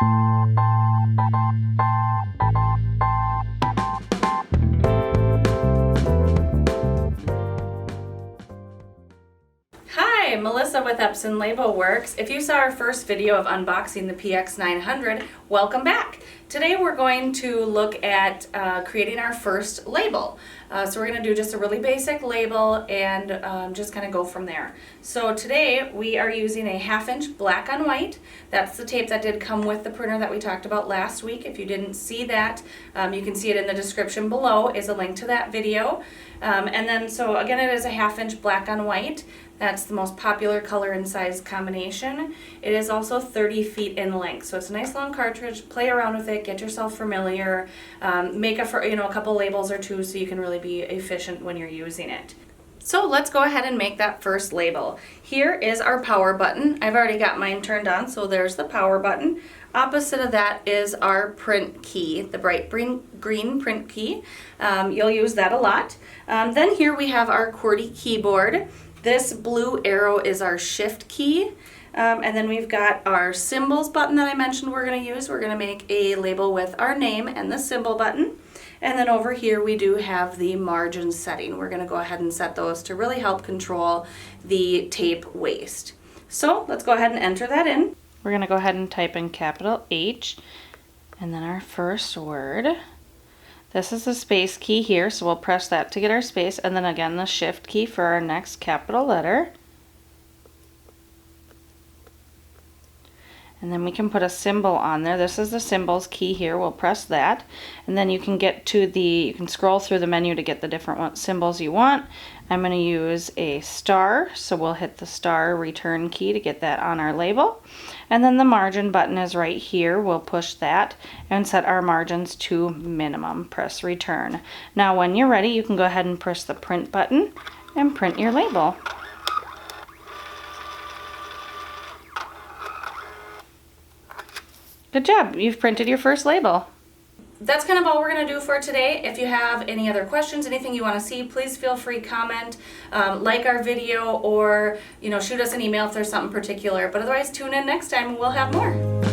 Hi, Melissa with Epson LabelWorks. If you saw our first video of unboxing the PX900, welcome back. Today we're going to look at creating our first label. So we're going to do just a really basic label and just kind of go from there. So today we are using a 1/2 inch black on white. That's the tape that did come with the printer that we talked about last week. If you didn't see that, you can see it in the description below is a link to that video. And then so again, it is a 1/2 inch black on white. That's the most popular color and size combination. It is also 30 feet in length, so it's a nice long cartridge. Play around with it, get yourself familiar, make a couple labels or two so you can really be efficient when you're using it. So let's go ahead and make that first label. Here is our power button. I've already got mine turned on, so there's the power button. Opposite of that is our print key, the bright green print key. You'll use that a lot. Then here we have our QWERTY keyboard. This blue arrow is our shift key. And then we've got our symbols button that I mentioned we're going to use. We're going to make a label with our name and the symbol button. And then over here we do have the margin setting. We're going to go ahead and set those to really help control the tape waste. So let's go ahead and enter that in. We're going to go ahead and type in capital H and then our first word. This is the space key here, so we'll press that to get our space, and then again the shift key for our next capital letter. And then we can put a symbol on there. This is the symbols key here. We'll press that. And then you can get to you can scroll through the menu to get the different symbols you want. I'm going to use a star, so we'll hit the star return key to get that on our label. And then the margin button is right here. We'll push that and set our margins to minimum. Press return. Now when you're ready, you can go ahead and press the print button and print your label. Good job, you've printed your first label. That's kind of all we're going to do for today. If you have any other questions, anything you want to see, please feel free to comment, like our video, or shoot us an email if there's something particular. But otherwise, tune in next time and we'll have more.